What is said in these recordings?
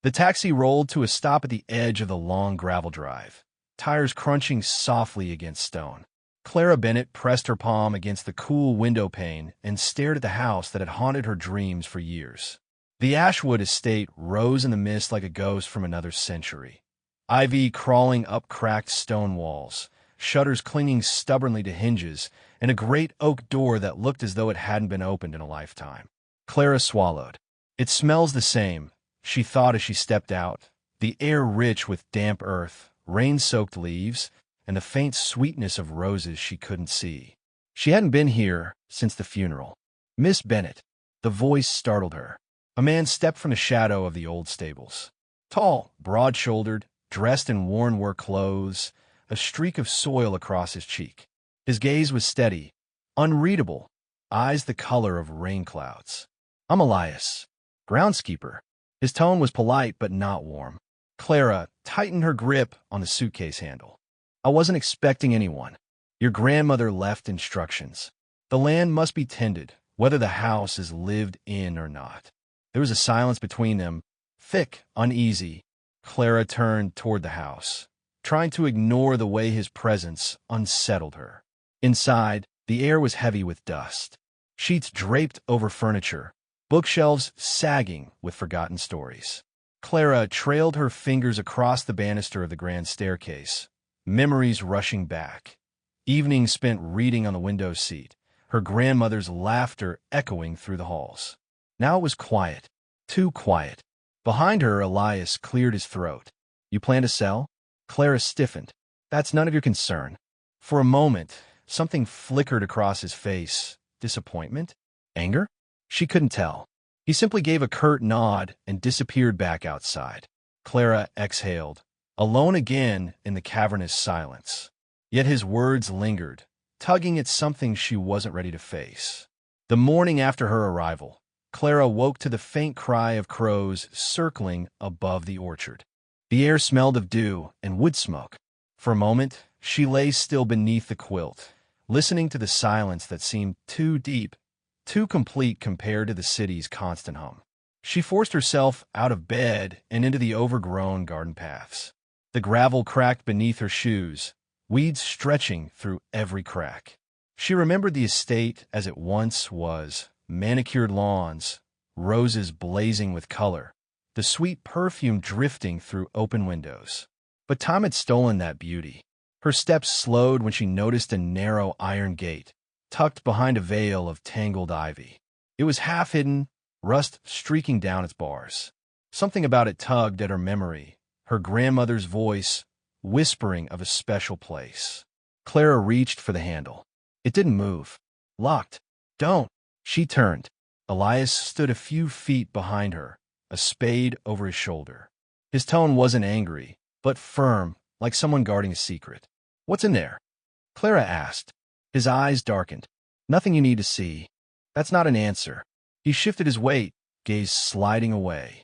The taxi rolled to a stop at the edge of the long gravel drive, tires crunching softly against stone. Clara Bennett pressed her palm against the cool window pane and stared at the house that had haunted her dreams for years. The Ashwood estate rose in the mist like a ghost from another century. Ivy crawling up cracked stone walls, shutters clinging stubbornly to hinges, and a great oak door that looked as though it hadn't been opened in a lifetime. Clara swallowed. It smells the same, she thought as she stepped out, the air rich with damp earth, rain-soaked leaves, and the faint sweetness of roses she couldn't see. She hadn't been here since the funeral. Miss Bennet. The voice startled her. A man stepped from the shadow of the old stables. Tall, broad-shouldered, dressed in worn work clothes, a streak of soil across his cheek. His gaze was steady, unreadable, eyes the color of rain clouds. "I'm Elias, groundskeeper." His tone was polite but not warm. Clara tightened her grip on the suitcase handle. "I wasn't expecting anyone. Your grandmother left instructions. The land must be tended, whether the house is lived in or not." There was a silence between them, thick, uneasy. Clara turned toward the house, trying to ignore the way his presence unsettled her. Inside, the air was heavy with dust. Sheets draped over furniture, bookshelves sagging with forgotten stories. Clara trailed her fingers across the banister of the grand staircase, memories rushing back. Evenings spent reading on the window seat, her grandmother's laughter echoing through the halls. Now it was quiet, too quiet. Behind her, Elias cleared his throat. "You plan to sell?" Clara stiffened. "That's none of your concern." For a moment, something flickered across his face. Disappointment? Anger? She couldn't tell. He simply gave a curt nod and disappeared back outside. Clara exhaled, alone again in the cavernous silence. Yet his words lingered, tugging at something she wasn't ready to face. The morning after her arrival, Clara woke to the faint cry of crows circling above the orchard. The air smelled of dew and wood smoke. For a moment, she lay still beneath the quilt, listening to the silence that seemed too deep, too complete compared to the city's constant hum. She forced herself out of bed and into the overgrown garden paths. The gravel cracked beneath her shoes, weeds stretching through every crack. She remembered the estate as it once was, manicured lawns, roses blazing with color, the sweet perfume drifting through open windows. But time had stolen that beauty. Her steps slowed when she noticed a narrow iron gate, tucked behind a veil of tangled ivy. It was half-hidden, rust streaking down its bars. Something about it tugged at her memory, her grandmother's voice whispering of a special place. Clara reached for the handle. It didn't move. "Locked. Don't." She turned. Elias stood a few feet behind her, a spade over his shoulder. His tone wasn't angry, but firm, like someone guarding a secret. "What's in there?" Clara asked. His eyes darkened. "Nothing you need to see." That's not an answer. He shifted his weight, gaze sliding away.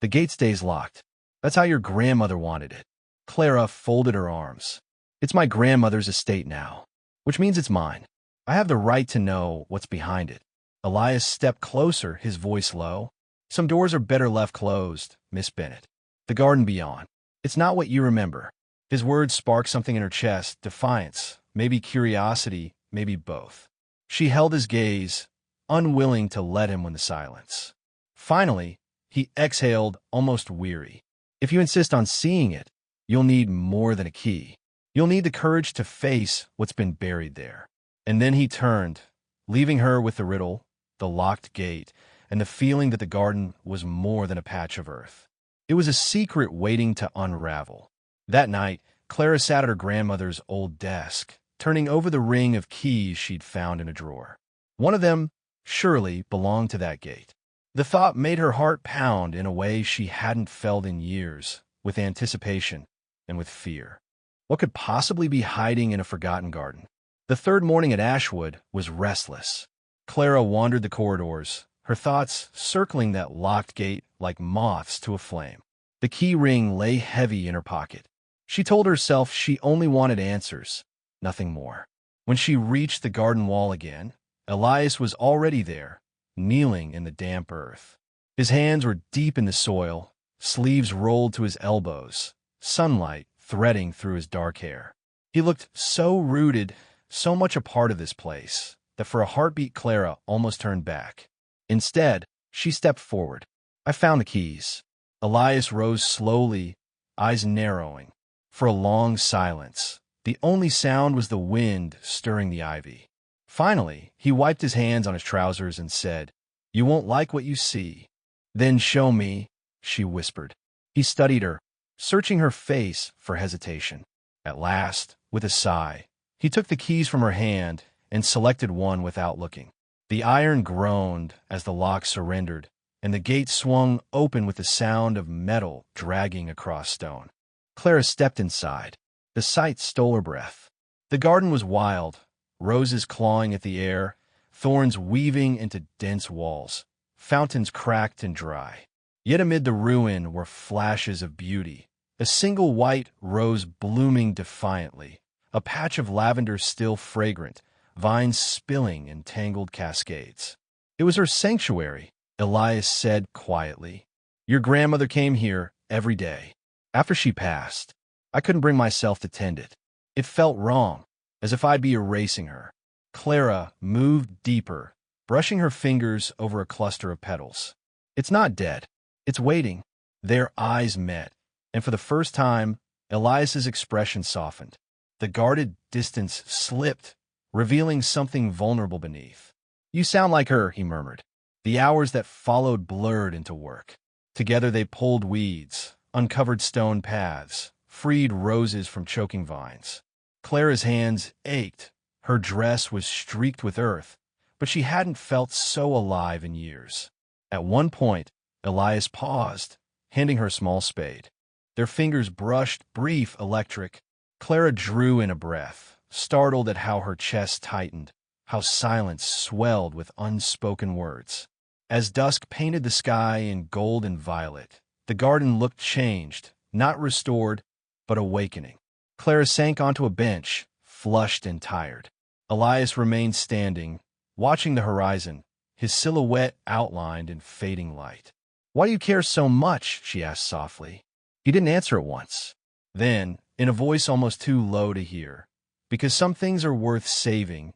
"The gate stays locked. That's how your grandmother wanted it." Clara folded her arms. "It's my grandmother's estate now, which means it's mine. I have the right to know what's behind it." Elias stepped closer, his voice low. "Some doors are better left closed, Miss Bennet. The garden beyond. It's not what you remember." His words sparked something in her chest, defiance, maybe curiosity, maybe both. She held his gaze, unwilling to let him win the silence. Finally, he exhaled, almost weary. "If you insist on seeing it, you'll need more than a key. You'll need the courage to face what's been buried there." And then he turned, leaving her with the riddle, the locked gate, and the feeling that the garden was more than a patch of earth. It was a secret waiting to unravel. That night, Clara sat at her grandmother's old desk, turning over the ring of keys she'd found in a drawer. One of them, surely, belonged to that gate. The thought made her heart pound in a way she hadn't felt in years, with anticipation and with fear. What could possibly be hiding in a forgotten garden? The third morning at Ashwood was restless. Clara wandered the corridors, her thoughts circling that locked gate like moths to a flame. The key ring lay heavy in her pocket. She told herself she only wanted answers, nothing more. When she reached the garden wall again, Elias was already there, kneeling in the damp earth. His hands were deep in the soil, sleeves rolled to his elbows, sunlight threading through his dark hair. He looked so rooted, so much a part of this place, that for a heartbeat Clara almost turned back. Instead, she stepped forward. "I found the keys." Elias rose slowly, eyes narrowing. For a long silence, the only sound was the wind stirring the ivy. Finally, he wiped his hands on his trousers and said, "You won't like what you see." "Then show me," she whispered. He studied her, searching her face for hesitation. At last, with a sigh, he took the keys from her hand and selected one without looking. The iron groaned as the lock surrendered, and the gate swung open with the sound of metal dragging across stone. Clara stepped inside. The sight stole her breath. The garden was wild, roses clawing at the air, thorns weaving into dense walls, fountains cracked and dry. Yet amid the ruin were flashes of beauty. A single white rose blooming defiantly, a patch of lavender still fragrant, vines spilling in tangled cascades. "It was her sanctuary," Elias said quietly. "Your grandmother came here every day. After she passed, I couldn't bring myself to tend it. It felt wrong, as if I'd be erasing her." Clara moved deeper, brushing her fingers over a cluster of petals. "It's not dead. It's waiting." Their eyes met, and for the first time, Elias's expression softened. The guarded distance slipped, revealing something vulnerable beneath. "You sound like her," he murmured. The hours that followed blurred into work. Together they pulled weeds, uncovered stone paths, freed roses from choking vines. Clara's hands ached. Her dress was streaked with earth, but she hadn't felt so alive in years. At one point, Elias paused, handing her a small spade. Their fingers brushed, brief, electric. Clara drew in a breath, startled at how her chest tightened, how silence swelled with unspoken words. As dusk painted the sky in gold and violet, the garden looked changed, not restored, but awakening. Clara sank onto a bench, flushed and tired. Elias remained standing, watching the horizon, his silhouette outlined in fading light. "Why do you care so much?" she asked softly. He didn't answer at once. Then, in a voice almost too low to hear, "Because some things are worth saving,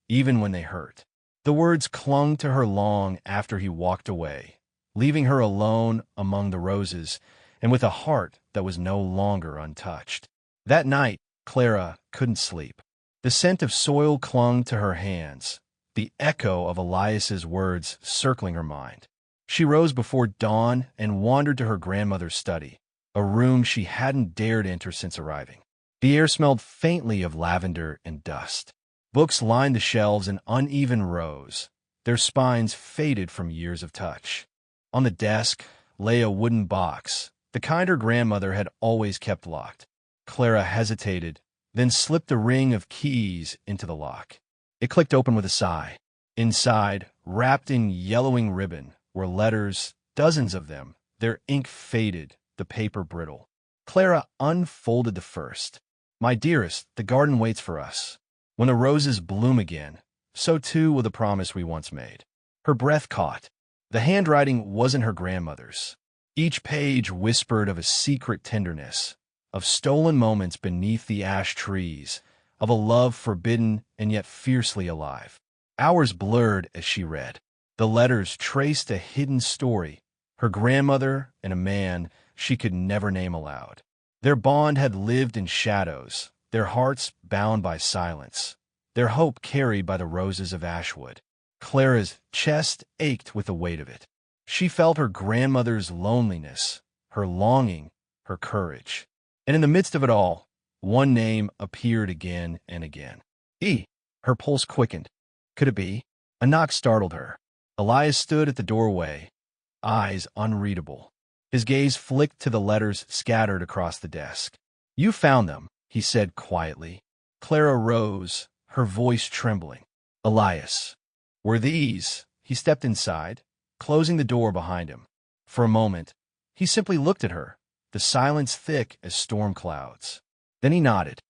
even when they hurt." The words clung to her long after he walked away, leaving her alone among the roses and with a heart that was no longer untouched. That night, Clara couldn't sleep. The scent of soil clung to her hands, the echo of Elias's words circling her mind. She rose before dawn and wandered to her grandmother's study, a room she hadn't dared enter since arriving. The air smelled faintly of lavender and dust. Books lined the shelves in uneven rows, their spines faded from years of touch. On the desk lay a wooden box, the kind her grandmother had always kept locked. Clara hesitated, then slipped a ring of keys into the lock. It clicked open with a sigh. Inside, wrapped in yellowing ribbon, were letters, dozens of them, their ink faded, the paper brittle. Clara unfolded the first. "My dearest, the garden waits for us. When the roses bloom again, so too will the promise we once made." Her breath caught. The handwriting wasn't her grandmother's. Each page whispered of a secret tenderness, of stolen moments beneath the ash trees, of a love forbidden and yet fiercely alive. Hours blurred as she read. The letters traced a hidden story, her grandmother and a man she could never name aloud. Their bond had lived in shadows, their hearts bound by silence, their hope carried by the roses of Ashwood. Clara's chest ached with the weight of it. She felt her grandmother's loneliness, her longing, her courage. And in the midst of it all, one name appeared again and again. E. Her pulse quickened. Could it be? A knock startled her. Elias stood at the doorway, eyes unreadable. His gaze flicked to the letters scattered across the desk. "You found them," he said quietly. Clara rose, her voice trembling. "Elias, were these?" He stepped inside, closing the door behind him. For a moment, he simply looked at her, the silence thick as storm clouds. Then he nodded.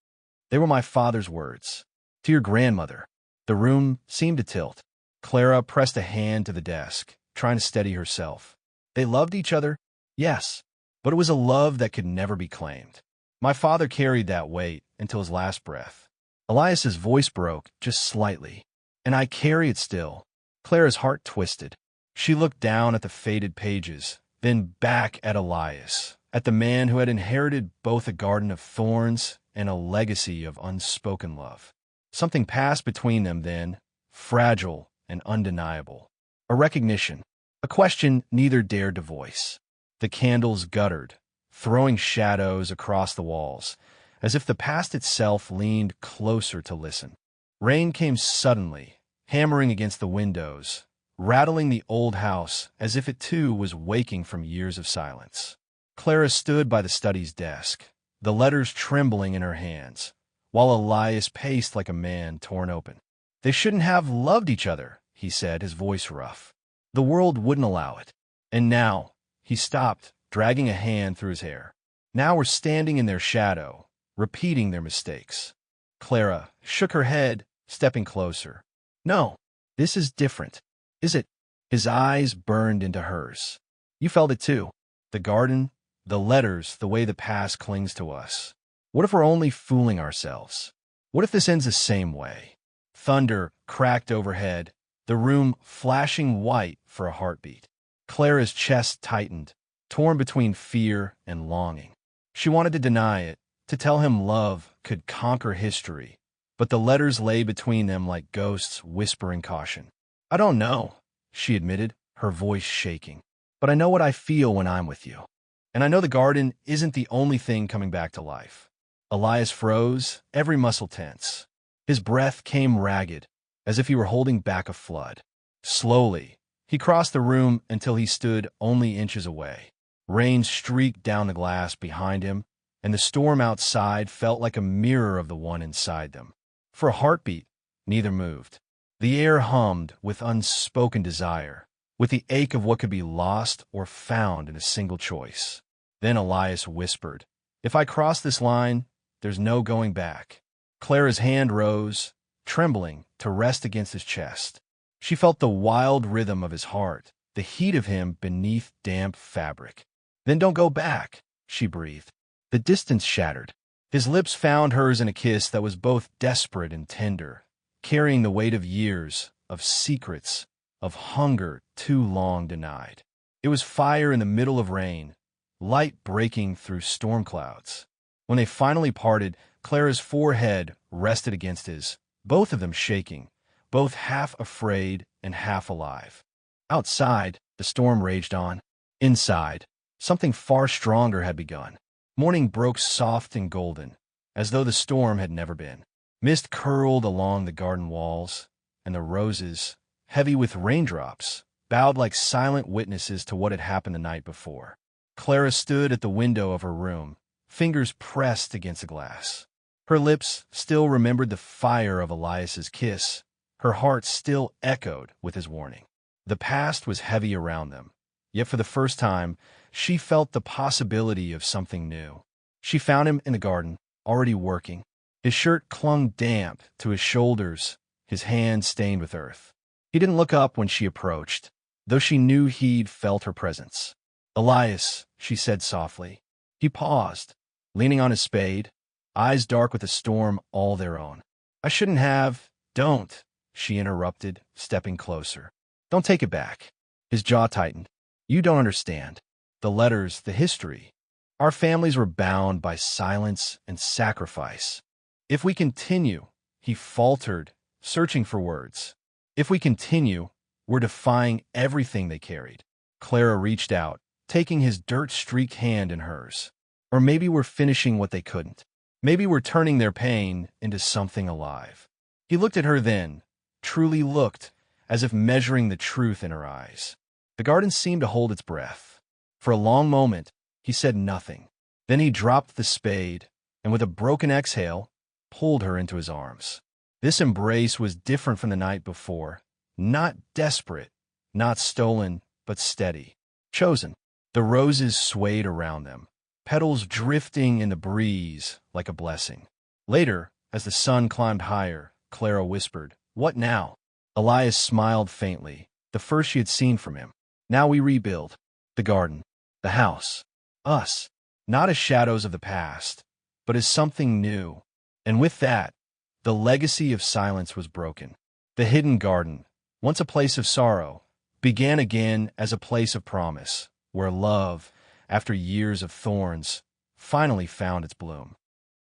"They were my father's words. To your grandmother." The room seemed to tilt. Clara pressed a hand to the desk, trying to steady herself. "They loved each other?" "Yes." But it was a love that could never be claimed. My father carried that weight until his last breath. Elias's voice broke just slightly. And I carry it still. Clara's heart twisted. She looked down at the faded pages, then back at Elias, at the man who had inherited both a garden of thorns and a legacy of unspoken love. Something passed between them then, fragile and undeniable. A recognition, a question neither dared to voice. The candles guttered, throwing shadows across the walls, as if the past itself leaned closer to listen. Rain came suddenly, hammering against the windows, rattling the old house as if it too was waking from years of silence. Clara stood by the study's desk, the letters trembling in her hands, while Elias paced like a man torn open. They shouldn't have loved each other, he said, his voice rough. The world wouldn't allow it. And now, he stopped, dragging a hand through his hair. Now we're standing in their shadow, repeating their mistakes. Clara shook her head, stepping closer. No, this is different. Is it? His eyes burned into hers. You felt it too. The garden, the letters, the way the past clings to us. What if we're only fooling ourselves? What if this ends the same way? Thunder cracked overhead, the room flashing white for a heartbeat. Clara's chest tightened, torn between fear and longing. She wanted to deny it, to tell him love could conquer history, but the letters lay between them like ghosts whispering caution. I don't know, she admitted, her voice shaking. But I know what I feel when I'm with you. And I know the garden isn't the only thing coming back to life. Elias froze, every muscle tense. His breath came ragged, as if he were holding back a flood. Slowly, he crossed the room until he stood only inches away. Rain streaked down the glass behind him, and the storm outside felt like a mirror of the one inside them. For a heartbeat, neither moved. The air hummed with unspoken desire, with the ache of what could be lost or found in a single choice. Then Elias whispered, "If I cross this line, there's no going back." Clara's hand rose, trembling, to rest against his chest. She felt the wild rhythm of his heart, the heat of him beneath damp fabric. "Then don't go back," she breathed. The distance shattered. His lips found hers in a kiss that was both desperate and tender, carrying the weight of years, of secrets, of hunger too long denied. It was fire in the middle of rain, light breaking through storm clouds. When they finally parted, Clara's forehead rested against his, both of them shaking, both half afraid and half alive. Outside, the storm raged on. Inside, something far stronger had begun. Morning broke soft and golden, as though the storm had never been. Mist curled along the garden walls, and the roses, heavy with raindrops, bowed like silent witnesses to what had happened the night before. Clara stood at the window of her room, fingers pressed against the glass. Her lips still remembered the fire of Elias's kiss. Her heart still echoed with his warning. The past was heavy around them, yet for the first time, she felt the possibility of something new. She found him in the garden, already working. His shirt clung damp to his shoulders, his hands stained with earth. He didn't look up when she approached, though she knew he'd felt her presence. "Elias," she said softly. He paused, leaning on his spade, eyes dark with a storm all their own. "I shouldn't have—" "Don't," she interrupted, stepping closer. "Don't take it back." His jaw tightened. "You don't understand. The letters, the history. Our families were bound by silence and sacrifice. If we continue," he faltered, searching for words. "If we continue, we're defying everything they carried." Clara reached out, taking his dirt-streaked hand in hers. "Or maybe we're finishing what they couldn't. Maybe we're turning their pain into something alive." He looked at her then, truly looked, as if measuring the truth in her eyes. The garden seemed to hold its breath. For a long moment, he said nothing. Then he dropped the spade, and with a broken exhale, pulled her into his arms. This embrace was different from the night before. Not desperate, not stolen, but steady. Chosen. The roses swayed around them, petals drifting in the breeze like a blessing. Later, as the sun climbed higher, Clara whispered, "What now?" Elias smiled faintly, the first she had seen from him. "Now we rebuild. The garden. The house. us, not as shadows of the past, but as something new. And with that, the legacy of silence was broken. The hidden garden, once a place of sorrow, began again as a place of promise, where love, after years of thorns, finally found its bloom.